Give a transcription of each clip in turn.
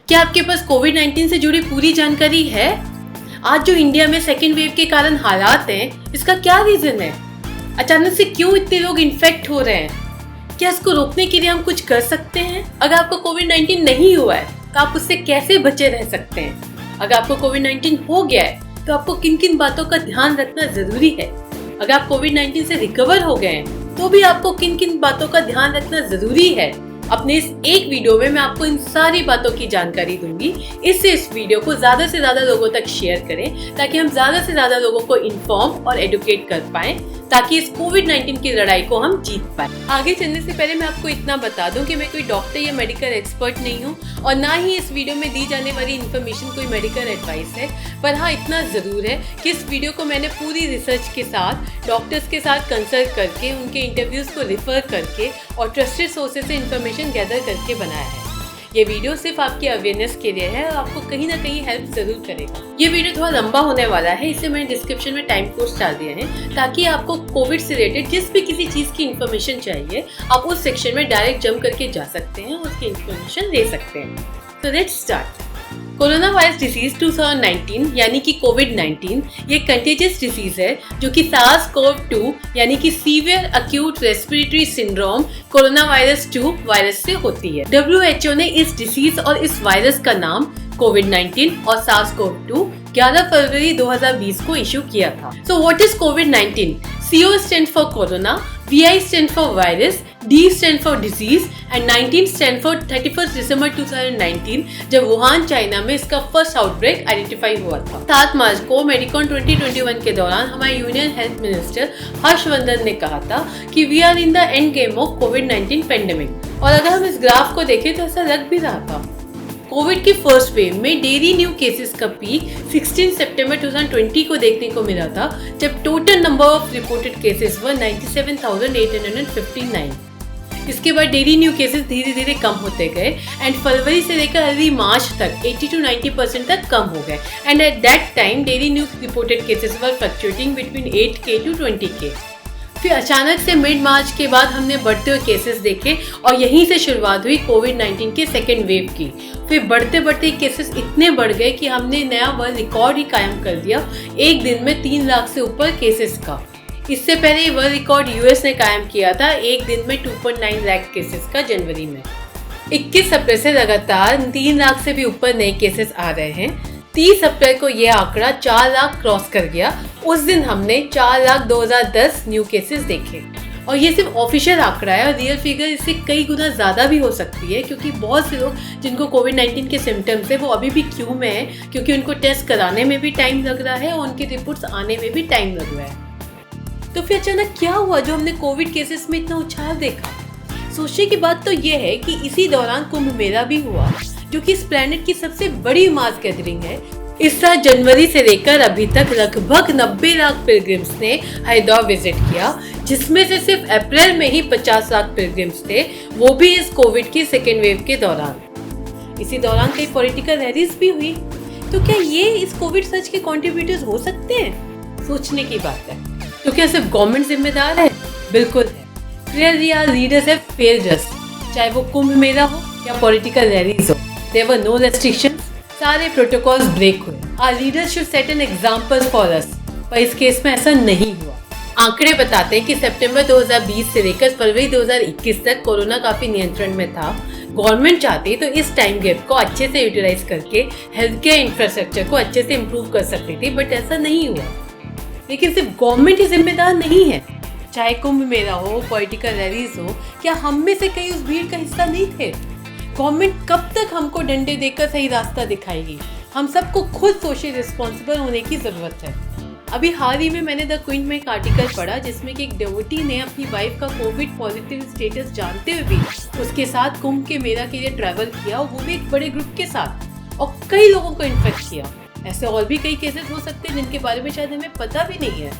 क्या आपके पास कोविड-19 से जुड़ी पूरी जानकारी है? आज जो इंडिया में सेकेंड वेव के कारण हालात हैं, इसका क्या रीजन है? अचानक से क्यों इतने लोग इन्फेक्ट हो रहे हैं? क्या इसको रोकने के लिए हम कुछ कर सकते हैं? अगर आपको कोविड-19 नहीं हुआ है तो आप उससे कैसे बचे रह सकते हैं? अगर आपको कोविड-19 हो गया है तो आपको किन किन बातों का ध्यान रखना जरूरी है? अगर आप कोविड-19 से रिकवर हो गए हैं तो भी आपको किन किन बातों का ध्यान रखना जरूरी है? अपने इस एक वीडियो में मैं आपको इन सारी बातों की जानकारी दूंगी। इससे इस वीडियो को ज्यादा से ज्यादा लोगों तक शेयर करें ताकि हम ज्यादा से ज्यादा लोगों को इन्फॉर्म और एडुकेट कर पाएं, ताकि इस कोविड-19 की लड़ाई को हम जीत पाएं। आगे चलने से पहले मैं आपको इतना बता दूं कि मैं कोई डॉक्टर या मेडिकल एक्सपर्ट नहीं हूं और ना ही इस वीडियो में दी जाने वाली इन्फॉर्मेशन कोई मेडिकल एडवाइस है। पर हाँ, इतना जरूर है कि इस वीडियो को मैंने पूरी रिसर्च के साथ डॉक्टर्स के साथ कंसल्ट करके, उनके इंटरव्यूज को रिफर करके और ट्रस्टेड सोर्सेज से इन्फॉर्मेशन गैदर करके बनाया है। ये वीडियो सिर्फ आपकी अवेयरनेस के लिए है और आपको कहीं ना कहीं हेल्प जरूर करेगा। ये वीडियो थोड़ा लंबा होने वाला है, इसलिए मैंने डिस्क्रिप्शन में टाइम कोड्स डाल दिए हैं ताकि आपको कोविड से रिलेटेड जिस भी किसी चीज की इन्फॉर्मेशन चाहिए आप उस सेक्शन में डायरेक्ट जंप करके जा सकते हैं और उसकी इन्फॉर्मेशन ले सकते हैं। तो let's start. Corona virus disease 2019 यानी कि कोविड-19 ये कंटेजियस डिसीज है जो कि SARS-CoV-2 यानी कि severe acute respiratory syndrome corona virus 2 virus से होती है। WHO ने इस डिसीज और इस वायरस का नाम कोविड-19 और SARS-CoV-2 11 फरवरी 2020 को इशू किया था। So what is COVID-19? CO stands for Corona, VI stands for Virus, D stands for Disease and 19 stands for 31st दिसंबर 2019 जब वुहान चाइना में इसका फर्स्ट आउटब्रेक आइडेंटिफाई हुआ था। 7 मार्च को मेडिकॉन 2021 के दौरान हमारे यूनियन हेल्थ मिनिस्टर हर्षवर्धन ने कहा था कि we are in the end game of कोविड-19 पेंडेमिक। और अगर हम इस ग्राफ को देखें तो ऐसा लग भी रहा था। कोविड की फर्स्ट वेव में डेली न्यू केसेस का पीक 16 सितंबर 2020 को देखने को मिला था जब total number of reported cases were 97,859। इसके बाद डेली न्यू केसेस धीरे धीरे कम होते गए एंड फरवरी से लेकर अर्ली मार्च तक 80 to 90% तक कम हो गए and at that time daily new reported cases were fluctuating between 8K to 20K। फिर अचानक से मिड मार्च के बाद हमने बढ़ते हुए केसेस देखे और यहीं से शुरुआत हुई कोविड-19 के सेकेंड वेव की। फिर बढ़ते बढ़ते केसेस इतने बढ़ गए कि हमने नया वर्ल्ड रिकॉर्ड ही कायम कर दिया, एक दिन में 3 लाख से ऊपर केसेस का। इससे पहले वर्ल्ड रिकॉर्ड यूएस ने कायम किया था एक दिन में 2.9 लाख केसेस का जनवरी में। 21 अप्रैल से लगातार 3 लाख से भी ऊपर नए केसेस आ रहे हैं। 30 अप्रैल को यह आंकड़ा 4 लाख क्रॉस कर गया। उस दिन हमने 4,02,010 न्यू केसेस देखे और ये सिर्फ ऑफिशियल आंकड़ा है और रियल फिगर इससे कई गुना ज़्यादा भी हो सकती है, क्योंकि बहुत से लोग जिनको कोविड-19 के सिम्टम्स है वो अभी भी क्यू में है, क्योंकि उनको टेस्ट कराने में भी टाइम लग रहा है और उनकी रिपोर्ट्स आने में भी टाइम लग रहा है। तो फिर अचानक क्या हुआ जो हमने कोविड केसेस में इतना उछाल देखा? सोचने की बात तो ये है कि इसी दौरान कुंभ मेला भी हुआ, जो कि इस प्लेनेट की सबसे बड़ी मास गैदरिंग है। इस साल जनवरी से लेकर अभी तक लगभग 90 लाख पिलग्रिम्स ने हरिद्वार विजिट किया, जिसमें से सिर्फ अप्रैल में ही 50 लाख पिलग्रिम्स थे, वो भी इस कोविड की सेकेंड वेव के दौरान। इसी दौरान कई पॉलिटिकल रैलीज भी हुई। तो क्या ये इस कोविड सर्ज के कंट्रीब्यूटर्स हो सकते हैं? सोचने की बात है। तो क्या सिर्फ गवर्नमेंट जिम्मेदार है? बिल्कुल है। Clearly our leaders have failed us, चाहे वो कुंभ मेला हो या पॉलिटिकल रैलीज हो। देयर वर नो रेस्ट्रिक्शंस, सारे प्रोटोकॉल्स ब्रेक हुए। Our leaders should set an example for us, पर इस केस में ऐसा नहीं हुआ। आंकड़े बताते हैं कि सितंबर 2020 से लेकर फरवरी 2021 तक कोरोना काफी नियंत्रण में था। गवर्नमेंट चाहती तो इस टाइम गैप को अच्छे से यूटिलाइज करके हेल्थ केयर इंफ्रास्ट्रक्चर को अच्छे से इम्प्रूव कर सकती थी, बट ऐसा नहीं हुआ। लेकिन सिर्फ गवर्नमेंट ही जिम्मेदार नहीं है। चाहे कुंभ मेला हो, पॉलिटिकल रैलीज हो, क्या हम में से कई उस भीड़ का हिस्सा नहीं थे? गवर्नमेंट कब तक हमको डंडे देकर सही रास्ता दिखाएगी? हम सबको खुद सोशल रिस्पॉन्सिबल होने की जरूरत है। अभी हाल ही में मैंने द क्विंट में एक आर्टिकल पढ़ा जिसमें कि एक डिवोटी ने अपनी वाइफ का कोविड पॉजिटिव स्टेटस जानते हुए भी उसके साथ कुंभ के मेला के लिए ट्रैवल किया, और वो भी एक बड़े ग्रुप के साथ, और कई लोगों को इन्फेक्ट किया। ऐसे और भी कई केसेस हो सकते हैं जिनके बारे में शायद हमें पता भी नहीं है।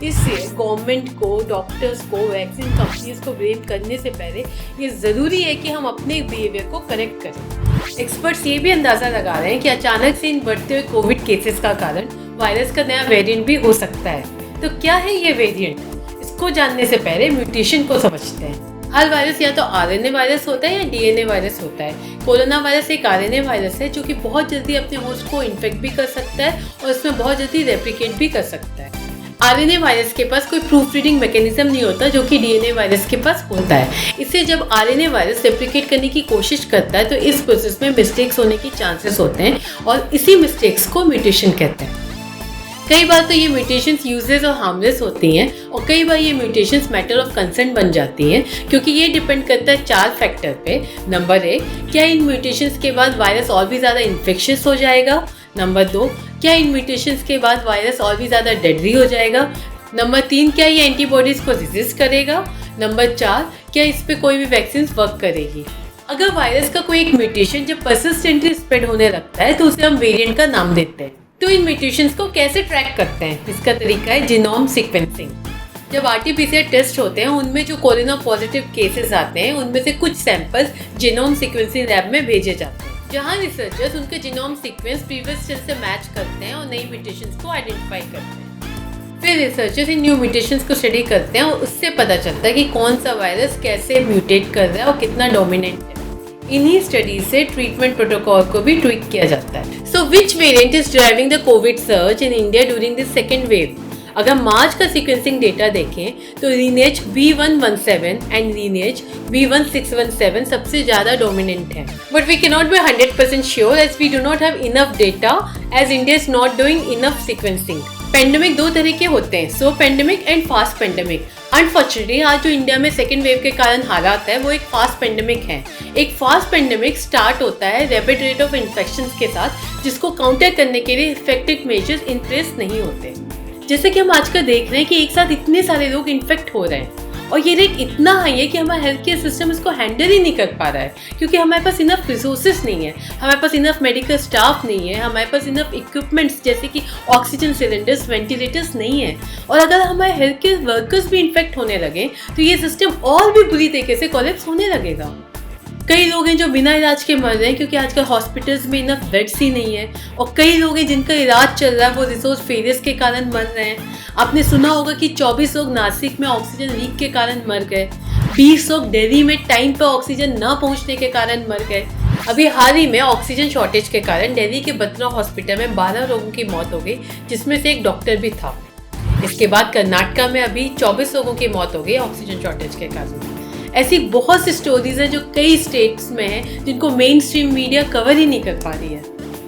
इससे गवर्नमेंट को, डॉक्टर्स को, वैक्सीन कंपनीज को ब्लेम करने से पहले ये ज़रूरी है कि हम अपने बिहेवियर को करेक्ट करें। एक्सपर्ट्स ये भी अंदाज़ा लगा रहे हैं कि अचानक से इन बढ़ते हुए कोविड केसेस का कारण वायरस का नया वेरिएंट भी हो सकता है। तो क्या है ये वेरिएंट? इसको जानने से पहले म्यूटेशन को समझते हैं। हर वायरस या तो आरएनए वायरस होता है या डीएनए वायरस होता है। कोरोना वायरस एक आरएनए वायरस है जो कि बहुत जल्दी अपने होस्ट को इन्फेक्ट भी कर सकता है और उसमें बहुत जल्दी रेप्लिकेट भी कर सकता है। आरएनए वायरस के पास कोई प्रूफ रीडिंग मैकेनिज्म नहीं होता जो कि डीएनए वायरस के पास होता है। इससे जब आरएनए वायरस रेप्लिकेट करने की कोशिश करता है तो इस प्रोसेस में मिस्टेक्स होने के चांसेस होते हैं और इसी मिस्टेक्स को म्यूटेशन कहते हैं। कई बार तो ये म्यूटेशंस यूजलेस और हार्मलेस होती हैं और कई बार ये म्यूटेशंस मैटर ऑफ कंसर्न बन जाती हैं, क्योंकि ये डिपेंड करता है 4 फैक्टर पे। नंबर 1, क्या इन म्यूटेशंस के बाद वायरस और भी ज़्यादा इन्फेक्शियस हो जाएगा। नंबर 2, क्या इन म्यूटेशंस के बाद वायरस और भी ज़्यादा डेडली हो जाएगा। नंबर 3, क्या ये एंटीबॉडीज़ को रेजिस्ट करेगा। नंबर 4, क्या इस पर कोई भी वैक्सीन वर्क करेगी। अगर वायरस का कोई एक म्यूटेशन जब परसिस्टेंटली स्प्रेड होने लगता है तो उसे हम वेरिएंट का नाम देते हैं। तो इन म्यूटेशंस को कैसे ट्रैक करते हैं, इसका तरीका है जीनोम सीक्वेंसिंग। जब आरटी-पीसीआर टेस्ट होते हैं उनमें जो कोरोना पॉजिटिव केसेस आते हैं उनमें से कुछ सैंपल्स जीनोम सीक्वेंसिंग लैब में भेजे जाते हैं, जहां रिसर्चर्स उनके जीनोम सीक्वेंस प्रीवियस सेल से मैच करते हैं और नई म्यूटेशंस को आइडेंटिफाई करते हैं। फिर रिसर्चर्स इन न्यू म्यूटेशंस को स्टडी करते हैं और उससे पता चलता है कि कौन सा वायरस कैसे म्यूटेट कर रहा है और कितना डोमिनेंट है। इन्हीं स्टडीज से ट्रीटमेंट प्रोटोकॉल को भी ट्विक किया जाता है। So which variant is driving the covid surge in India during this second wave? अगर मार्च का सीक्वेंसिंग डेटा देखें तो lineage B117 and lineage B1617 सबसे ज़्यादा डोमिनेंट है। But we can not be 100% sure as we do not have enough data as India is not doing enough sequencing. Pandemic 2 तरह के होते हैं, slow pandemic and fast pandemic. Unfortunately आज जो India में सेकेंड वेव के कारण हालात है वो एक फास्ट पेंडेमिक है। एक फास्ट पेंडेमिक स्टार्ट होता है रैपिड रेट ऑफ इन्फेक्शन के साथ, जिसको काउंटर करने के लिए इफेक्टिव मेजर्स इन प्लेस नहीं होते। जैसे कि हम आजकल देख रहे हैं कि एक साथ इतने सारे लोग इन्फेक्ट हो रहे हैं और ये रेट इतना हाई है कि हमारा हेल्थ केयर सिस्टम इसको हैंडल ही नहीं कर पा रहा है, क्योंकि हमारे पास इनफ रिसोर्सेज नहीं है, हमारे पास इनफ मेडिकल स्टाफ नहीं है, हमारे पास इनफ इक्विपमेंट्स जैसे कि ऑक्सीजन सिलेंडर्स, वेंटिलेटर्स नहीं है। और अगर हमारे हेल्थ केयर वर्कर्स भी इन्फेक्ट होने लगे तो ये सिस्टम और भी बुरी तरीके से कोलैप्स होने लगेगा। कई लोग हैं जो बिना इलाज के मर रहे हैं क्योंकि आजकल हॉस्पिटल्स में इनफ बेड्स ही नहीं है, और कई लोग हैं जिनका इलाज चल रहा है वो रिसोर्स फेलियर्स के कारण मर रहे हैं। आपने सुना होगा कि 24 लोग नासिक में ऑक्सीजन लीक के कारण मर गए, 20 लोग दिल्ली में टाइम पर ऑक्सीजन न पहुंचने के कारण मर गए। अभी हाल ही में ऑक्सीजन शॉर्टेज के कारण दिल्ली के बत्रा हॉस्पिटल में 12 लोगों की मौत हो गई, जिसमें से एक डॉक्टर भी था। इसके बाद कर्नाटका में अभी 24 लोगों की मौत हो गई ऑक्सीजन शॉर्टेज के कारण। ऐसी बहुत सी स्टोरीज हैं जो कई स्टेट्स में हैं जिनको मेन स्ट्रीम मीडिया कवर ही नहीं कर पा रही है।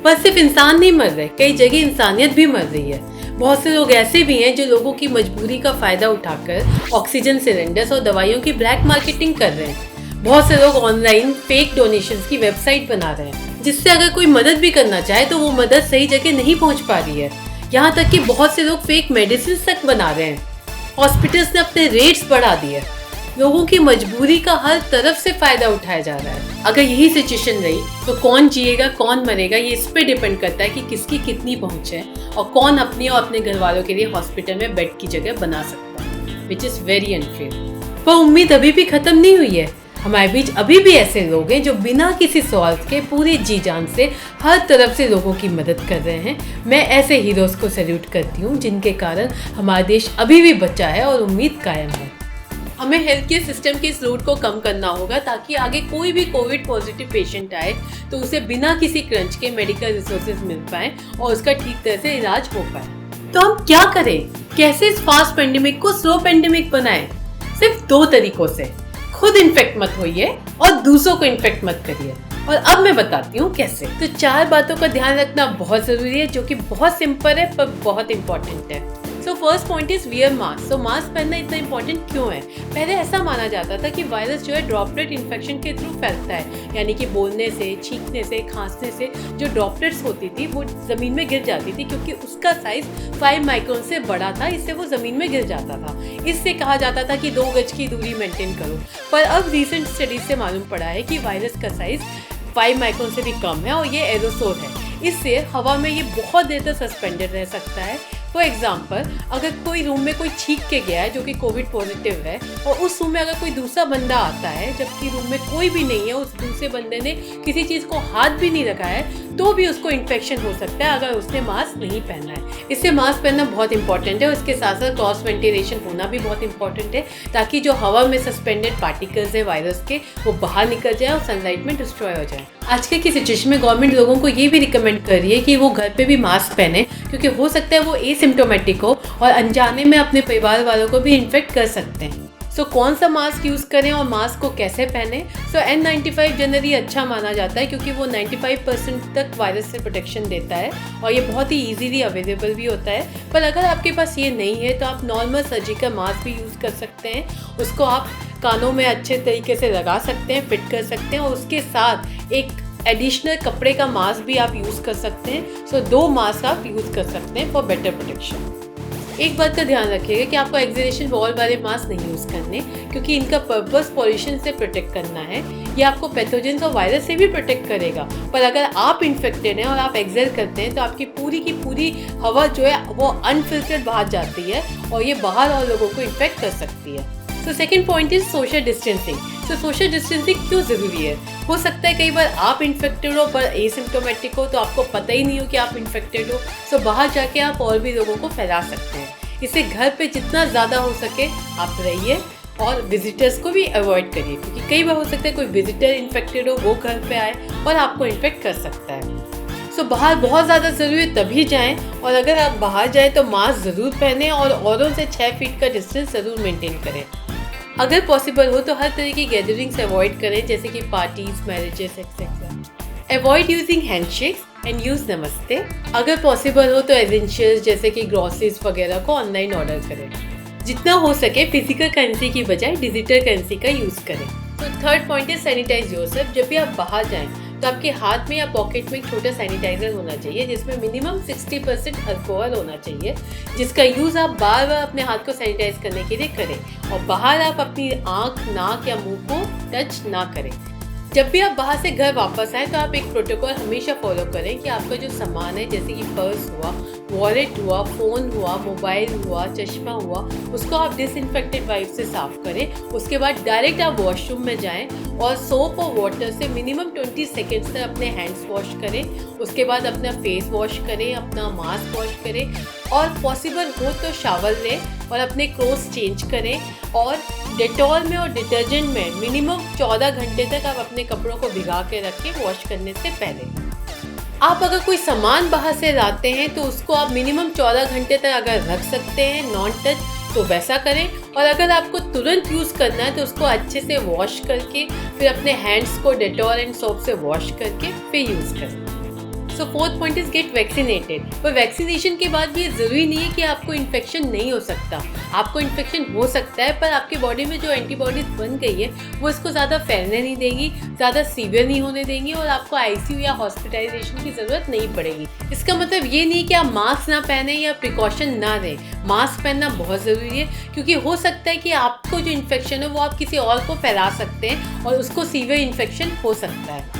पर सिर्फ इंसान नहीं मर रहे, कई जगह इंसानियत भी मर रही है। बहुत से लोग ऐसे भी हैं जो लोगों की मजबूरी का फ़ायदा उठाकर ऑक्सीजन सिलेंडर्स और दवाइयों की ब्लैक मार्केटिंग कर रहे हैं। बहुत से लोग ऑनलाइन फेक डोनेशंस की वेबसाइट बना रहे हैं, जिससे अगर कोई मदद भी करना चाहे तो वो मदद सही जगह नहीं पहुंच पा रही है। यहाँ तक कि बहुत से लोग फेक मेडिसिन तक बना रहे हैं। हॉस्पिटल्स ने अपने रेट्स बढ़ा दिए। लोगों की मजबूरी का हर तरफ से फायदा उठाया जा रहा है। अगर यही सिचुएशन रही तो कौन जिएगा कौन मरेगा ये इस पे डिपेंड करता है कि किसकी कितनी पहुंच है और कौन अपनी और अपने घर वालों के लिए हॉस्पिटल में बेड की जगह बना सकता है, विच इज़ वेरी अनफेयर। पर उम्मीद अभी भी खत्म नहीं हुई है। हमारे बीच अभी भी ऐसे लोग हैं जो बिना किसी सवाल के पूरी जी जान से हर तरफ से लोगों की मदद कर रहे हैं। मैं ऐसे हीरोज़ को सैल्यूट करती हूँ जिनके कारण हमारा देश अभी भी बचा है और उम्मीद कायम है। हमें हेल्थ केयर सिस्टम के इस लोड को कम करना होगा ताकि आगे कोई भी कोविड पॉजिटिव पेशेंट आए तो उसे बिना किसी क्रंच के मेडिकल रिसोर्सेज मिल पाए और उसका ठीक तरह से इलाज हो पाए। तो हम क्या करें? कैसे इस फास्ट पेंडेमिक को स्लो पेंडेमिक बनाएं? सिर्फ 2 तरीकों से। खुद इन्फेक्ट मत होइए और दूसरों को इन्फेक्ट मत करिए। और अब मैं बताती हूँ कैसे। तो 4 बातों का ध्यान रखना बहुत ज़रूरी है जो कि बहुत सिंपल है पर बहुत इंपॉर्टेंट है। So first point is wear mask. So mask पहनना इतना इंपॉर्टेंट क्यों है? पहले ऐसा माना जाता था कि वायरस जो है ड्रॉपलेट इन्फेक्शन के थ्रू फैलता है, यानी कि बोलने से, छींकने से, खांसने से जो ड्रॉपलेट्स होती थी वो ज़मीन में गिर जाती थी, क्योंकि उसका साइज 5 माइक्रोन से बड़ा था, इससे वो ज़मीन में गिर जाता था। इससे कहा जाता था कि 2 गज की दूरी मेंटेन करो। पर अब रिसेंट स्टडीज से मालूम पड़ा है कि वायरस का साइज 5 माइक्रोन से भी कम है और ये एरोसोल है। इससे हवा में ये बहुत देर तक सस्पेंडेड रह सकता है, फॉर एग्जाम्पल, अगर कोई रूम में कोई छींक के गया है जो कि कोविड पॉजिटिव है और उस रूम में अगर कोई दूसरा बंदा आता है जबकि रूम में कोई भी नहीं है, उस दूसरे बंदे ने किसी चीज़ को हाथ भी नहीं रखा है, तो भी उसको इन्फेक्शन हो सकता है अगर उसने मास्क नहीं पहना है। इससे मास्क पहनना बहुत इंपॉर्टेंट है और इसके साथ साथ क्रॉस वेंटिलेशन होना भी बहुत इंपॉर्टेंट है, ताकि जो हवा में सस्पेंडेड पार्टिकल्स है वायरस के वो बाहर निकल जाए और सनलाइट में डिस्ट्रॉय हो जाए। आजकल की सिचुएशन में गवर्नमेंट लोगों को ये भी रिकमेंड कर रही है कि वो घर पे भी मास्क पहने, क्योंकि हो सकता है वो एसिम्प्टोमेटिक हो और अनजाने में अपने परिवार वालों को भी इन्फेक्ट कर सकते हैं। सो कौन सा मास्क यूज़ करें और मास्क को कैसे पहने? N95 जनरली अच्छा माना जाता है क्योंकि वो 95% तक वायरस से प्रोटेक्शन देता है और ये बहुत ही इजीली अवेलेबल भी होता है। पर अगर आपके पास ये नहीं है तो आप नॉर्मल सर्जिकल मास्क भी यूज़ कर सकते हैं। उसको आप कानों में अच्छे तरीके से लगा सकते हैं, फिट कर सकते हैं और उसके साथ एक एडिशनल कपड़े का मास्क भी आप यूज़ कर सकते हैं। सो 2 मास्क आप यूज़ कर सकते हैं फॉर बेटर प्रोटेक्शन। एक बात का ध्यान रखिएगा कि आपको एक्सहेलेशन वॉल वाले मास्क नहीं यूज़ करने, क्योंकि इनका पर्पस पॉल्यूशन से प्रोटेक्ट करना है। ये आपको पैथोजेंस और वायरस से भी प्रोटेक्ट करेगा, पर अगर आप इन्फेक्टेड हैं और आप एक्सहेल करते हैं तो आपकी पूरी की पूरी हवा जो है वो अनफिल्टर्ड बाहर जाती है और ये बाहर और लोगों को इन्फेक्ट कर सकती है। So second point is social distancing. So social distancing क्यों ज़रूरी है? हो सकता है कई बार आप इन्फेक्टेड हो पर एसिम्प्टोमेटिक हो, तो आपको पता ही नहीं हो कि आप इन्फेक्टेड हो। सो बाहर जाके आप और भी लोगों को फैला सकते हैं। इससे घर पे जितना ज़्यादा हो सके आप रहिए और विजिटर्स को भी अवॉइड करिए, क्योंकि कई बार हो सकता है कोई विजिटर इन्फेक्टेड हो, वो घर पे आए और आपको इन्फेक्ट कर सकता है। सो बाहर बहुत ज़्यादा ज़रूरी है तभी जाएं, और अगर आप बाहर जाएं तो मास्क ज़रूर पहनें और औरों से 6 फीट का डिस्टेंस ज़रूर मेंटेन करें। अगर पॉसिबल हो तो हर तरह की गैदरिंग्स अवॉइड करें, जैसे कि parties, marriages etcetera. Avoid using handshakes and use नमस्ते। अगर पॉसिबल हो तो एसेंशियल्स जैसे कि ग्रॉसरीज वगैरह को ऑनलाइन ऑर्डर करें। जितना हो सके फिजिकल करेंसी की बजाय डिजिटल करेंसी का यूज़ करें। तो थर्ड पॉइंट है सैनिटाइज योरसेल्फ। जब भी आप बाहर जाएं तो आपके हाथ में या पॉकेट में एक छोटा सैनिटाइजर होना चाहिए, जिसमें मिनिमम 60% अल्कोहल होना चाहिए, जिसका यूज़ आप बार बार अपने हाथ को सैनिटाइज करने के लिए करें। और बाहर आप अपनी आँख, नाक या मुंह को टच ना करें। जब भी आप बाहर से घर वापस आए तो आप एक प्रोटोकॉल हमेशा फॉलो करें कि आपका जो सामान है, जैसे कि पर्स हुआ, वॉलेट हुआ, फ़ोन हुआ, मोबाइल हुआ, चश्मा हुआ, उसको आप डिसइंफेक्टेड वाइप से साफ़ करें। उसके बाद डायरेक्ट आप वॉशरूम में जाएं और सोप और वाटर से मिनिमम 20 सेकेंड्स तक अपने हैंड्स वॉश करें। उसके बाद अपना फेस वॉश करें, अपना मास्क वॉश करें और पॉसिबल हो तो शावर लें और अपने क्लोथ्स चेंज करें। और डेटॉल में और डिटर्जेंट में मिनिमम 14 घंटे तक आप अपने कपड़ों को भिगा के रखें वॉश करने से पहले। आप अगर कोई सामान बाहर से लाते हैं तो उसको आप मिनिमम 14 घंटे तक अगर रख सकते हैं नॉन टच तो वैसा करें, और अगर आपको तुरंत यूज़ करना है तो उसको अच्छे से वॉश करके फिर अपने हैंड्स को डेटॉल एंड सोप से वॉश करके फिर यूज़ करें। So fourth point is get vaccinated. पर वैक्सीनेशन के बाद भी ये ज़रूरी नहीं है कि आपको इन्फेक्शन नहीं हो सकता। आपको इन्फेक्शन हो सकता है, पर आपके बॉडी में जो एंटीबॉडीज बन गई है वो इसको ज़्यादा फैलने नहीं देगी, ज़्यादा सीवियर नहीं होने देंगी और आपको आईसीयू या हॉस्पिटलाइजेशन की ज़रूरत नहीं पड़ेगी। इसका मतलब ये नहीं कि आप मास्क ना पहने या प्रिकॉशन ना लें। मास्क पहनना बहुत ज़रूरी है, क्योंकि हो सकता है कि आपको जो इन्फेक्शन है वो आप किसी और को फैला सकते हैं और उसको सीवियर इन्फेक्शन हो सकता है।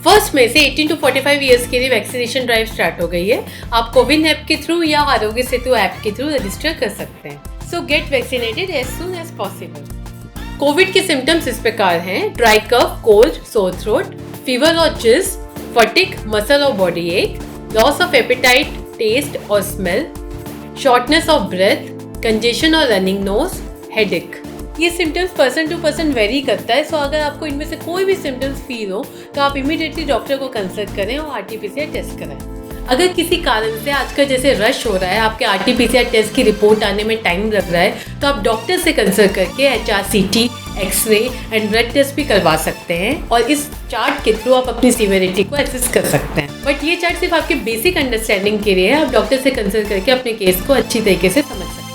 फर्स्ट में से 18 to 45 ईयर्स के लिए वैक्सीनेशन ड्राइव स्टार्ट हो गई है। आप कोविन ऐप के थ्रू या आरोग्य सेतु ऐप के थ्रू रजिस्टर कर सकते हैं। So get vaccinated as soon as possible. Covid के सिम्टम्स इस प्रकार हैं: dry cough, cold, sore throat, fever और चिल्स, फटिग, मसल और body ache, loss of appetite, taste और smell, shortness of breath, congestion और रनिंग नोज, हेडेक। ये symptoms person to person vary करता है। सो अगर आपको इनमें से कोई भी सिम्टम्स फील हो तो आप इमीडिएटली डॉक्टर को कंसल्ट करें और RT-PCR टेस्ट कराएं। अगर किसी कारण से आजकल जैसे रश हो रहा है, आपके RT-PCR टेस्ट की रिपोर्ट आने में टाइम लग रहा है, तो आप डॉक्टर से कंसल्ट करके HRCT, X-ray and blood test भी करवा सकते हैं और इस चार्ट के थ्रू आप अपनी सीवियरिटी को एसेस कर सकते हैं। बट ये चार्ट सिर्फ आपके बेसिक अंडरस्टैंडिंग के लिए है। आप डॉक्टर से कंसल्ट करके अपने केस को अच्छी तरीके से समझ सकते हैं।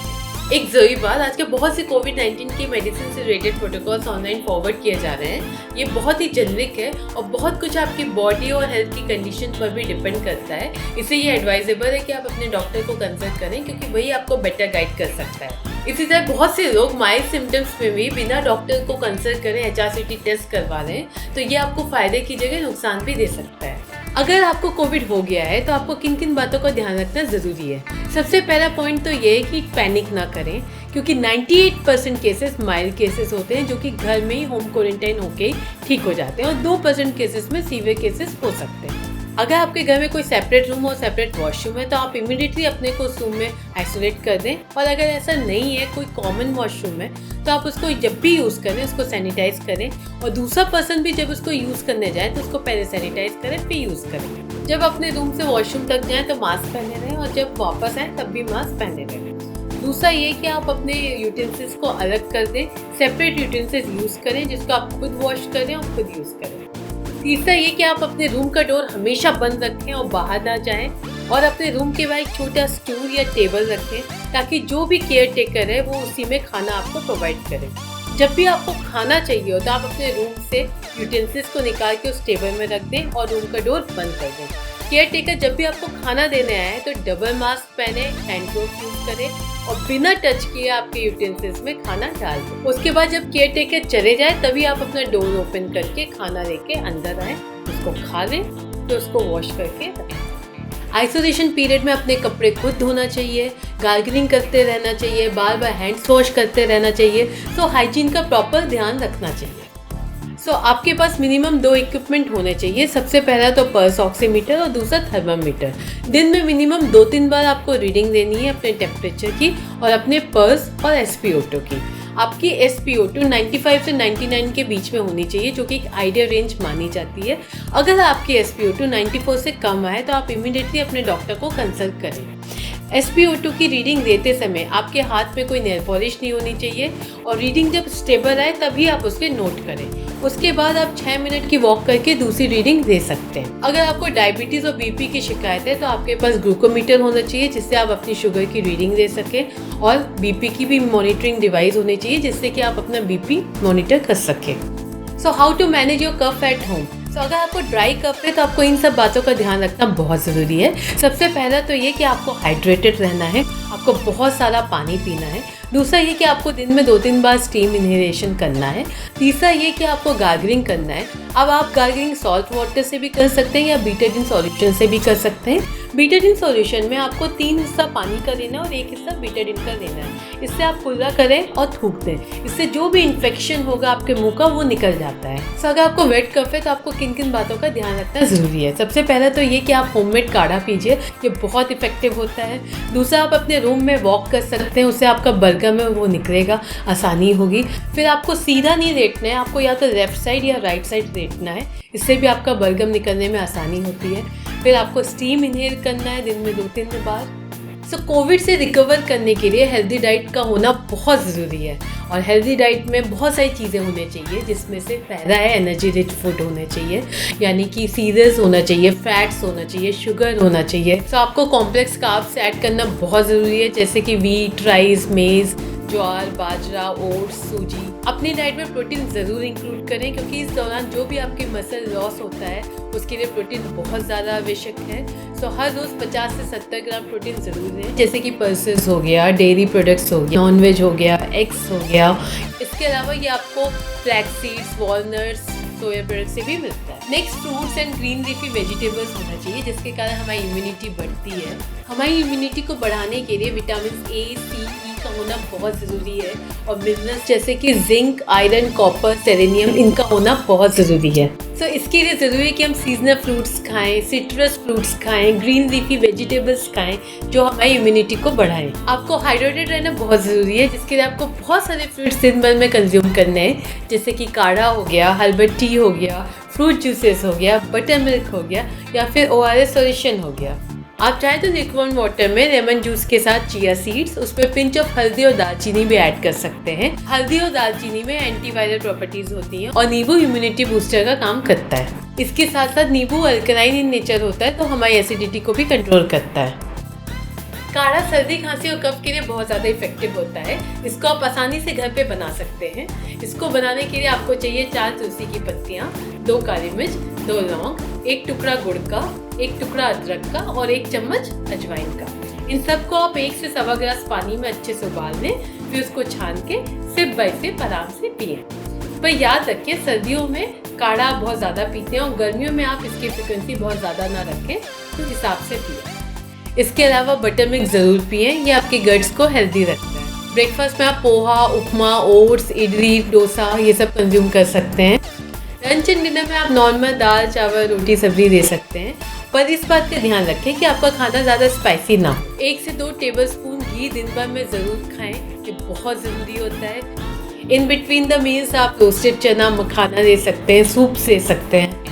एक ज़रूरी बात, आज के बहुत से कोविड-19 के मेडिसिन से रिलेटेड प्रोटोकॉल्स ऑनलाइन फॉरवर्ड किए जा रहे हैं। ये बहुत ही जेनरिक है और बहुत कुछ आपकी बॉडी और हेल्थ की कंडीशन पर भी डिपेंड करता है। इसलिए ये एडवाइजेबल है कि आप अपने डॉक्टर को कंसल्ट करें, क्योंकि वही आपको बेटर गाइड कर सकता है। इसी तरह बहुत से लोग माइल्ड सिम्टम्स में भी बिना डॉक्टर को कंसल्ट करें HRCT टेस्ट करवा लें, तो ये आपको फ़ायदे की जगह नुकसान भी दे सकता है। अगर आपको कोविड हो गया है तो आपको किन किन बातों का ध्यान रखना ज़रूरी है। सबसे पहला पॉइंट तो ये है कि पैनिक ना करें, क्योंकि 98% केसेस माइल्ड केसेस होते हैं जो कि घर में ही होम क्वारंटाइन होके ठीक हो जाते हैं, और 2% केसेस में सीवियर केसेस हो सकते हैं। अगर आपके घर में कोई सेपरेट रूम और सेपरेट वॉशरूम है तो आप इमीडिएटली अपने को उस रूम में आइसोलेट कर दें, और अगर ऐसा नहीं है, कोई कॉमन वॉशरूम है, तो आप उसको जब भी यूज़ करें उसको सैनिटाइज करें, और दूसरा पर्सन भी जब उसको यूज़ करने जाए तो उसको पहले सैनिटाइज करें फिर यूज़ करें। जब अपने रूम से वॉशरूम तक जाएँ तो मास्क पहने रहें, और जब वापस आएँ तब भी मास्क पहने रहें। दूसरा ये कि आप अपने यूटेंसिल्स को अलग कर दें, सेपरेट यूटेंसिल्स यूज़ करें जिसको आप खुद वॉश करें और खुद यूज़ करें। तीसरा ये कि आप अपने रूम का डोर हमेशा बंद रखें और बाहर ना जाएं, और अपने रूम के बाहर एक छोटा स्टूल या टेबल रखें ताकि जो भी केयर टेकर है वो उसी में खाना आपको प्रोवाइड करे। जब भी आपको खाना चाहिए हो तो आप अपने रूम से यूटेंसिल्स को निकाल के उस टेबल में रख दें और रूम का डोर बंद कर दें। केयर टेकर जब भी आपको खाना देने आए तो डबल मास्क पहने, हैंड ग्लोव यूज करें और बिना टच किए आपके यूटेंसिल्स में खाना डाल दें। उसके बाद जब केयर टेकर चले जाए तभी आप अपना डोर ओपन करके खाना लेके अंदर आए, उसको खा लें, तो उसको वॉश करके रखें। आइसोलेशन पीरियड में अपने कपड़े खुद धोना चाहिए, गार्गलिंग करते रहना चाहिए, बार बार हैंड्स वॉश करते रहना चाहिए। तो हाइजीन का प्रॉपर ध्यान रखना चाहिए। आपके पास मिनिमम 2 इक्विपमेंट होने चाहिए। सबसे पहला तो पल्स ऑक्सीमीटर और दूसरा थर्मामीटर। दिन में मिनिमम 2-3 बार आपको रीडिंग देनी है अपने टेम्परेचर की और अपने पल्स और SpO2 की। आपकी SpO2 95 से 99 के बीच में होनी चाहिए, जो कि एक आइडियल रेंज मानी जाती है। अगर आपकी SpO2 94 से कम आए तो आप इमीडिएटली अपने डॉक्टर को कंसल्ट करें। SpO2 की रीडिंग देते समय आपके हाथ में कोई नेल पॉलिश नहीं होनी चाहिए, और रीडिंग जब स्टेबल आए तभी आप उसके नोट करें। उसके बाद आप 6 मिनट की वॉक करके दूसरी रीडिंग दे सकते हैं। अगर आपको डायबिटीज़ और BP की शिकायत है तो आपके पास ग्लूकोमीटर होना चाहिए जिससे आप अपनी शुगर की रीडिंग दे सकें, और BP की भी मॉनिटरिंग डिवाइस होनी चाहिए जिससे कि आप अपना BP मॉनिटर कर सकें। How to manage your cough at home. अगर आपको ड्राई कफ है तो आपको इन सब बातों का ध्यान रखना बहुत ज़रूरी है। सबसे पहला तो ये कि आपको हाइड्रेटेड रहना है, आपको बहुत सारा पानी पीना है। दूसरा ये कि आपको दिन में 2-3 बार स्टीम इनहेलेशन करना है। तीसरा ये कि आपको गार्गलिंग करना है। अब आप गार्गलिंग सॉल्ट वाटर से भी कर सकते हैं या बीटाडीन सॉल्यूशन से भी कर सकते हैं। बीटाडीन सॉल्यूशन में आपको 3 हिस्सा पानी का लेना है और 1 हिस्सा बीटाडीन का लेना है। इससे आप कुल्ला करें और थूक दें। इससे जो भी इन्फेक्शन होगा आपके मुंह का वो निकल जाता है। अगर आपको वेट कफ है तो आपको किन किन बातों का ध्यान रखना ज़रूरी है। सबसे पहला तो ये कि आप होममेड काढ़ा पीजिए, ये बहुत इफेक्टिव होता है। दूसरा, आप अपने रूम में वॉक कर सकते हैं, उससे आपका बलगम में वो निकलेगा, आसानी होगी। फिर आपको सीधा नहीं लेटना है, आपको या तो लेफ्ट साइड या राइट साइड लेटना है, इससे भी आपका बलगम निकलने में आसानी होती है। फिर आपको स्टीम इनहेल करना है दिन में 2-3 बार। कोविड से रिकवर करने के लिए हेल्दी डाइट का होना बहुत ज़रूरी है, और हेल्दी डाइट में बहुत सारी चीज़ें होनी चाहिए, जिसमें से पहला है एनर्जी रिच फूड होने चाहिए, यानी कि सीरियल्स होना चाहिए, फैट्स होना चाहिए, शुगर होना चाहिए। आपको कॉम्प्लेक्स कार्ब्स ऐड करना बहुत ज़रूरी है, जैसे कि वीट, राइस, मेज़, ज्वार, बाजरा, ओट्स, सूजी। अपनी डाइट में प्रोटीन ज़रूर इंक्लूड करें, क्योंकि इस दौरान जो भी आपकी मसल लॉस होता है उसके लिए प्रोटीन बहुत ज़्यादा आवश्यक है। हर रोज़ 50 से 70 ग्राम प्रोटीन ज़रूर लें, जैसे कि पल्सेस हो गया, डेयरी प्रोडक्ट्स हो गया, नॉनवेज हो गया, एग्स हो गया। इसके अलावा ये आपको फ्लैक्स सीड्स, वॉलनट्स, सोया प्रोडक्ट से भी मिलता है। Next, fruits and green leafy vegetables होना चाहिए, जिसके कारण हमारी इम्यूनिटी बढ़ती है। हमारी इम्यूनिटी को बढ़ाने के लिए विटामिन A, C, E का होना बहुत ज़रूरी है, और मिनरल्स जैसे कि जिंक, आयरन, कॉपर, सेलेनियम, इनका होना बहुत ज़रूरी है। इसके लिए ज़रूरी है कि हम सीजनल फ्रूट्स खाएं, सिट्रस फ्रूट्स खाएं, ग्रीन लीफी वेजिटेबल्स खाएं, जो हमारी इम्यूनिटी को बढ़ाएं। आपको हाइड्रेटेड रहना बहुत ज़रूरी है, जिसके लिए आपको बहुत सारे फ्रूट्स दिन भर में कंज्यूम करने हैं, जैसे कि काढ़ा हो गया, हर्बल टी हो गया, फ्रूट जूसेस हो गया, बटर मिल्क हो गया, या फिर ORS सॉल्यूशन हो गया। आप चाहे तो लिक्विड वाटर में लेमन जूस के साथ चिया सीड्स, उसमें पिंच ऑफ हल्दी और दालचीनी भी ऐड कर सकते हैं। हल्दी और दालचीनी में एंटीवायरल प्रॉपर्टीज होती हैं, और नींबू इम्यूनिटी बूस्टर का काम करता है। इसके साथ साथ नींबू अल्कलाइन इन नेचर होता है, तो हमारी एसिडिटी को भी कंट्रोल करता है। काढ़ा सर्दी, खांसी और कफ के लिए बहुत ज़्यादा इफेक्टिव होता है। इसको आप आसानी से घर पे बना सकते हैं। इसको बनाने के लिए आपको चाहिए 4 तुलसी की पत्तियाँ, 2 काली मिर्च, 2 लौंग, 1 टुकड़ा गुड़ का, 1 टुकड़ा अदरक का और 1 चम्मच अजवाइन का। इन सबको आप 1 से सवा गिलास पानी में अच्छे से उबाल लें, फिर उसको छान के सिप बाय सिप आराम से पिएं। पर याद रखिए सर्दियों में काढ़ा आप बहुत ज़्यादा पीते हैं और गर्मियों में आप इसकी फ्रिक्वेंसी बहुत ज़्यादा ना रखें, तो हिसाब से पिए। इसके अलावा बटर मिल्क ज़रूर पिए, ये आपके गट्स को हेल्दी रखता है। ब्रेकफास्ट में आप पोहा, उपमा, ओट्स, इडली, डोसा ये सब कंज्यूम कर सकते हैं। लंच एंड डिनर में आप नॉर्मल दाल, चावल, रोटी, सब्जी दे सकते हैं, पर इस बात का ध्यान रखें कि आपका खाना ज़्यादा स्पाइसी ना हो। 1 से 2 टेबलस्पून घी दिन भर में ज़रूर खाएं, ये बहुत ज़रूरी होता है। इन बिटवीन द मील्स आप रोस्टेड चना, मखाना दे सकते हैं, सूप दे सकते हैं।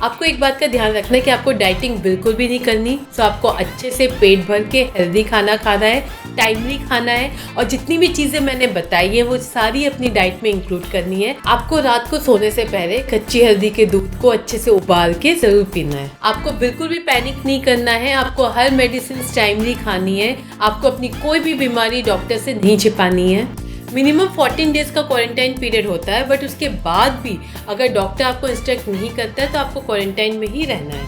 आपको एक बात का ध्यान रखना है कि आपको डाइटिंग बिल्कुल भी नहीं करनी, तो आपको अच्छे से पेट भर के हेल्दी खाना खाना है, टाइमली खाना है, और जितनी भी चीज़ें मैंने बताई है वो सारी अपनी डाइट में इंक्लूड करनी है। आपको रात को सोने से पहले कच्ची हल्दी के दूध को अच्छे से उबाल के ज़रूर पीना है। आपको बिल्कुल भी पैनिक नहीं करना है, आपको हर मेडिसिन टाइमली खानी है, आपको अपनी कोई भी बीमारी डॉक्टर से नहीं छिपानी है। मिनिमम 14 डेज का क्वारंटाइन पीरियड होता है, बट उसके बाद भी अगर डॉक्टर आपको इंस्ट्रक्ट नहीं करता है तो आपको क्वारंटाइन में ही रहना है।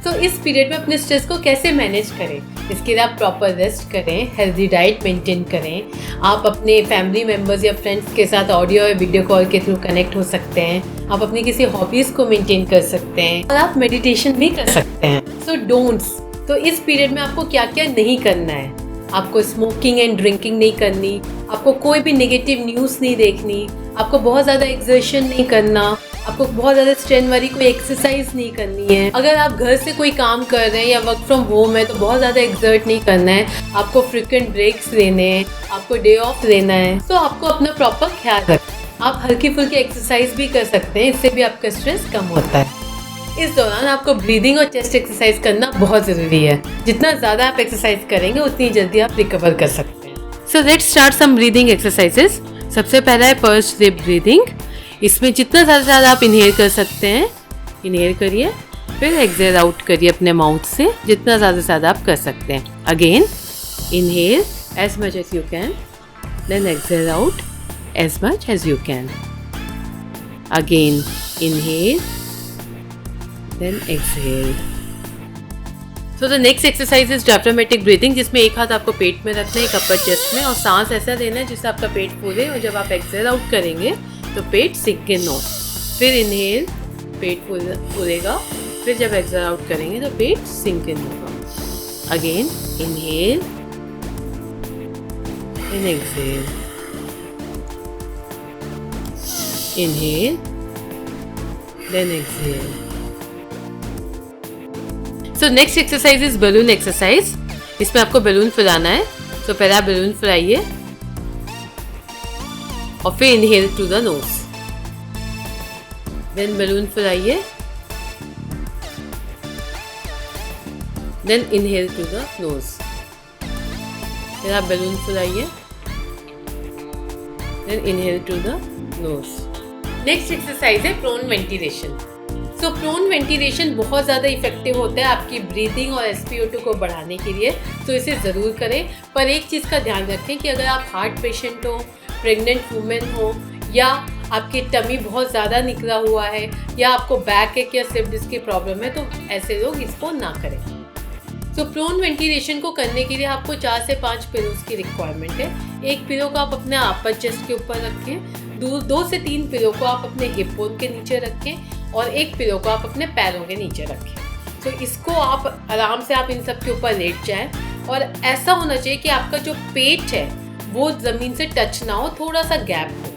तो इस पीरियड में अपने स्ट्रेस को कैसे मैनेज करें, इसके लिए आप प्रॉपर रेस्ट करें, हेल्दी डाइट मेंटेन करें। आप अपने फैमिली मेम्बर्स या फ्रेंड्स के साथ ऑडियो या वीडियो कॉल के थ्रू कनेक्ट हो सकते हैं। आप अपनी किसी हॉबीज़ को मेंटेन कर सकते हैं और आप मेडिटेशन भी कर सकते हैं। सो डोंट्स, तो इस पीरियड में आपको क्या क्या नहीं करना है। आपको स्मोकिंग एंड ड्रिंकिंग नहीं करनी, आपको कोई भी नेगेटिव न्यूज़ नहीं देखनी, आपको बहुत ज़्यादा एक्सर्शन नहीं करना, आपको बहुत ज़्यादा स्ट्रेन वाली कोई एक्सरसाइज नहीं करनी है। अगर आप घर से कोई काम कर रहे हैं या वर्क फ्रॉम होम है तो बहुत ज़्यादा एक्सर्ट नहीं करना है। आपको फ्रिक्वेंट ब्रेक्स लेने हैं, आपको डे ऑफ लेना है। तो आपको अपना प्रॉपर ख्याल रखना। आप हल्की फुल्की एक्सरसाइज भी कर सकते हैं, इससे भी आपका स्ट्रेस कम होता है। इस दौरान आपको ब्रीदिंग और चेस्ट एक्सरसाइज करना बहुत ज़रूरी है। जितना ज़्यादा आप एक्सरसाइज करेंगे उतनी जल्दी आप रिकवर कर सकते हैं। So let's start some breathing exercises. सबसे पहला है पर्स्ड लिप ब्रीदिंग। इसमें जितना ज़्यादा आप इनहेल कर सकते हैं इनहेल करिए, फिर एक्सहेल आउट करिए अपने माउथ से, जितना ज़्यादा आप कर सकते हैं। Again inhale as much as you can, then exhale out as much as you can. Again inhale, then exhale. So the next exercise is diaphragmatic breathing, जिसमें एक हाथ आपको पेट में रखना है, एक अपर चेस्ट में, और सांस ऐसा लेना है जिससे आपका पेट फूले, और जब आप एक्सहेल आउट करेंगे तो पेट सिंक इन हो। फिर इनहेल, पेट फूलेगा, फिर जब एक्सहेल आउट करेंगे तो पेट सिंक इन होगा। Again inhale and exhale, inhale then exhale. So next exercise is balloon exercise. इसमें आपको बलून फुलाना है। तो पहले आप बलून फुलाइए और फिर inhale to the nose, then balloon फुलाइए, then inhale to the nose, फिर आप बलून फुलाइए, then inhale to the nose. Next exercise है prone ventilation. So prone ventilation बहुत ज़्यादा इफेक्टिव होता है आपकी ब्रीदिंग और SpO2 को बढ़ाने के लिए, तो इसे ज़रूर करें। पर एक चीज़ का ध्यान रखें कि अगर आप हार्ट पेशेंट हो, प्रेग्नेंट वुमेन हो, या आपकी टमी बहुत ज़्यादा निकला हुआ है, या आपको बैक एक या स्लिप डिस्क की प्रॉब्लम है, तो ऐसे लोग इसको ना करें। तो प्रोन वेंटिलेशन को करने के लिए आपको 4 से 5 पिलोज की रिक्वायरमेंट है। एक पिलो को आप अपने अपर चेस्ट के ऊपर रखें, 2 से 3 पिलो को आप अपने हिप बोन के नीचे रखें, और एक पिलो को आप अपने पैरों के नीचे रखें। तो इसको आप आराम से आप इन सब के ऊपर लेट जाएं, और ऐसा होना चाहिए कि आपका जो पेट है वो ज़मीन से टच ना हो, थोड़ा सा गैप हो।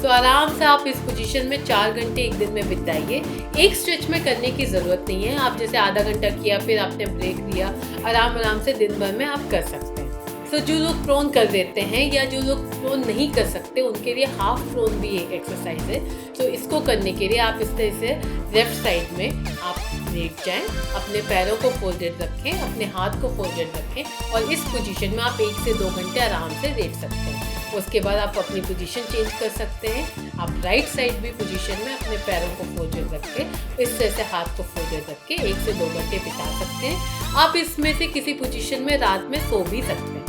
तो आराम से आप इस पोजीशन में 4 घंटे एक दिन में बिताइए। एक स्ट्रेच में करने की ज़रूरत नहीं है। आप जैसे आधा घंटा किया, फिर आपने ब्रेक लिया, आराम से दिन भर में आप कर सकते हैं। तो जो लोग प्रोन कर देते हैं या जो लोग प्रोन नहीं कर सकते, उनके लिए हाफ प्रोन भी एक एक्सरसाइज है। तो इसको करने के लिए आप इस तरह से लेफ्ट साइड में आप लेट जाएं, अपने पैरों को फोल्डेड रखें, अपने हाथ को फोल्डेड रखें, और इस पोजीशन में आप 1 से 2 घंटे आराम से लेट सकते हैं। उसके बाद आप अपनी पोजीशन चेंज कर सकते हैं। आप राइट साइड भी पोजीशन में अपने पैरों को फोल्डेड रख के, इस तरह से हाथ को फोल्डेड रख के 1 से 2 घंटे बिता सकते हैं। आप इसमें से किसी पोजीशन में रात में सो भी सकते हैं।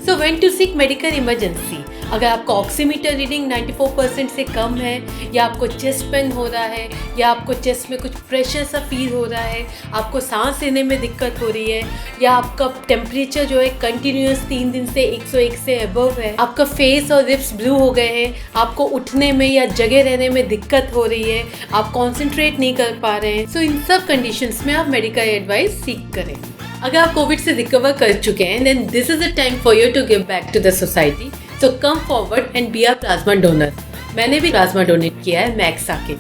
So when to seek medical emergency, अगर आपका ऑक्सीमीटर रीडिंग 94% से कम है, या आपको चेस्ट पेन हो रहा है, या आपको चेस्ट में कुछ प्रेशर सा फील हो रहा है, आपको सांस लेने में दिक्कत हो रही है, या आपका टेम्परेचर जो है कंटिन्यूस 3 दिन से 101 से अबव है, आपका फेस और लिप्स ब्लू हो गए हैं, आपको उठने में या जगह रहने में दिक्कत हो रही है, आप कॉन्सेंट्रेट नहीं कर पा रहे हैं, सो इन सब कंडीशंस में आप मेडिकल एडवाइस सीख करें। अगर आप कोविड से रिकवर कर चुके हैं, then this is the time for you to give back to the society. So come forward and be a plasma donor. मैंने भी प्लाज्मा डोनेट किया है मैक्स आके।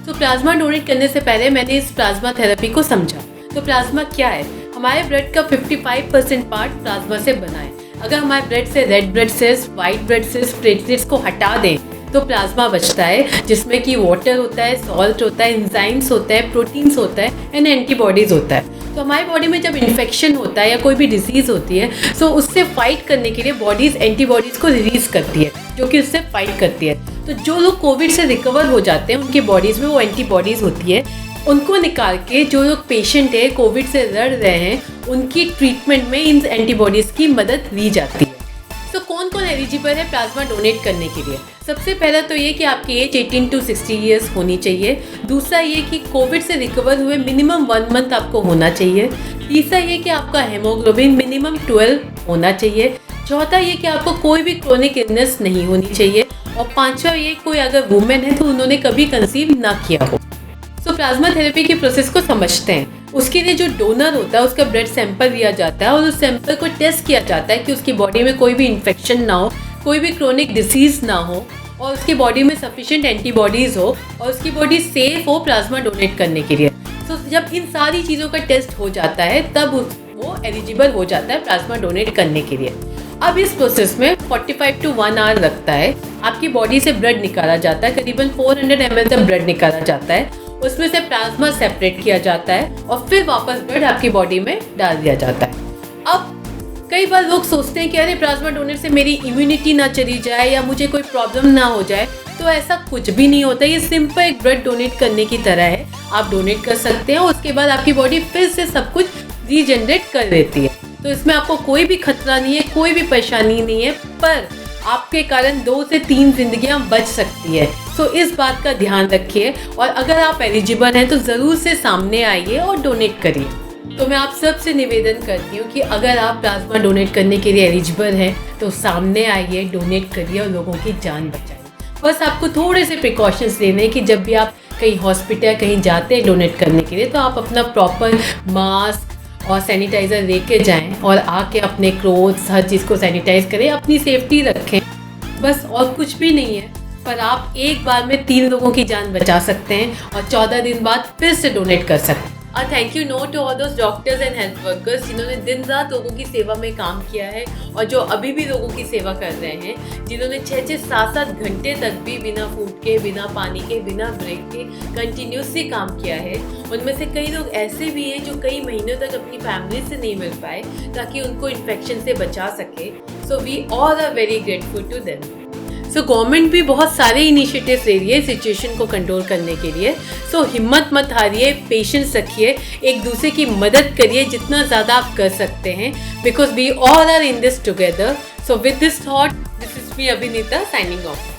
तो प्लाज्मा डोनेट करने से पहले मैंने इस प्लाज्मा थेरेपी को समझा। तो प्लाज्मा क्या है? हमारे ब्लड का 55% पार्ट प्लाज्मा से बना है। अगर हमारे ब्लड से red blood cells, white blood cells, platelets को हटा दें तो प्लाज्मा बचता है, जिसमें कि वाटर होता है, सॉल्ट होता है, एंजाइम्स होता है, प्रोटीन्स होता है एंड एंटीबॉडीज़ होता है। तो हमारी बॉडी में जब इन्फेक्शन होता है या कोई भी डिजीज़ होती है, सो उससे फाइट करने के लिए बॉडीज़ एंटीबॉडीज़ को रिलीज़ करती है, जो कि उससे फाइट करती है। तो जो लोग कोविड से रिकवर हो जाते हैं, उनकी बॉडीज़ में वो एंटीबॉडीज़ होती है, उनको निकाल के जो लोग पेशेंट है कोविड से लड़ रहे हैं, उनकी ट्रीटमेंट में इन एंटीबॉडीज़ की मदद ली जाती है। तो कौन कौन एलिजिबल है प्लाज्मा डोनेट करने के लिए? सबसे पहला तो ये कि आपकी एज 18 to 60 ईयर्स होनी चाहिए। दूसरा ये कि कोविड से रिकवर हुए मिनिमम 1 मंथ आपको होना चाहिए। तीसरा ये कि आपका हेमोग्लोबिन मिनिमम 12 होना चाहिए। चौथा ये कि आपको कोई भी क्रोनिक इलनेस नहीं होनी चाहिए। और पांचवा ये, कोई अगर वुमेन है तो उन्होंने कभी कंसीव ना किया हो। तो प्लाज्मा थेरेपी की प्रोसेस को समझते हैं। उसके लिए जो डोनर होता है उसका ब्लड सैंपल लिया जाता है और उस सैंपल को टेस्ट किया जाता है कि उसकी बॉडी में कोई भी इन्फेक्शन ना हो, कोई भी क्रोनिक डिसीज़ ना हो, और उसकी बॉडी में सफिशिएंट एंटीबॉडीज़ हो, और उसकी बॉडी सेफ हो प्लाज्मा डोनेट करने के लिए। तो जब इन सारी चीज़ों का टेस्ट हो जाता है तब वो एलिजिबल हो जाता है प्लाज्मा डोनेट करने के लिए। अब इस प्रोसेस में 45 to 1 आवर लगता है। आपकी बॉडी से ब्लड निकाला जाता है, करीबन 400 ml तक ब्लड निकाला जाता है, उसमें से प्लाज्मा सेपरेट किया जाता है और फिर वापस ब्लड आपकी बॉडी में डाल दिया जाता है। अब कई बार लोग सोचते हैं कि अरे प्लाज्मा डोनेट से मेरी इम्यूनिटी ना चली जाए या मुझे कोई प्रॉब्लम ना हो जाए, तो ऐसा कुछ भी नहीं होता। ये सिंपल एक ब्लड डोनेट करने की तरह है। आप डोनेट कर सकते हैं, उसके बाद आपकी बॉडी फिर से सब कुछ रीजनरेट कर देती है। तो इसमें आपको कोई भी खतरा नहीं है, कोई भी परेशानी नहीं है, पर आपके कारण 2 से 3 जिंदगियां बच सकती है। सो इस बात का ध्यान रखिए, और अगर आप एलिजिबल हैं तो ज़रूर से सामने आइए और डोनेट करिए। तो मैं आप सबसे निवेदन करती हूँ कि अगर आप प्लाज्मा डोनेट करने के लिए एलिजिबल हैं तो सामने आइए, डोनेट करिए और लोगों की जान बचाइए। बस आपको थोड़े से प्रिकॉशंस लेने हैं कि जब भी आप कहीं हॉस्पिटल कहीं जाते हैं डोनेट करने के लिए, तो आप अपना प्रॉपर मास्क और सैनिटाइज़र लेके जाएं और आके अपने क्लोथ्स हर चीज़ को सैनिटाइज करें, अपनी सेफ्टी रखें। बस और कुछ भी नहीं है, पर आप एक बार में 3 लोगों की जान बचा सकते हैं और 14 दिन बाद फिर से डोनेट कर सकते हैं। और thank you no to all those doctors and health workers जिन्होंने दिन रात लोगों की सेवा में काम किया है और जो अभी भी लोगों की सेवा कर रहे हैं, जिन्होंने 6-6, 7-7 घंटे तक भी बिना फूड के, बिना पानी के, बिना ब्रेक के कंटिन्यूसली काम किया है। उनमें से कई लोग ऐसे भी हैं जो कई महीनों तक अपनी फैमिली से नहीं मिल पाए ताकि उनको इन्फेक्शन से बचा सके। So we all are very grateful to them. So government भी बहुत सारे इनिशिएटिव्स ले रही है सिचुएशन को कंट्रोल करने के लिए। सो हिम्मत मत हारिए, पेशेंस रखिए, एक दूसरे की मदद करिए जितना ज़्यादा आप कर सकते हैं, because we all are in this together. So with this thought, this is me Abhinita signing of.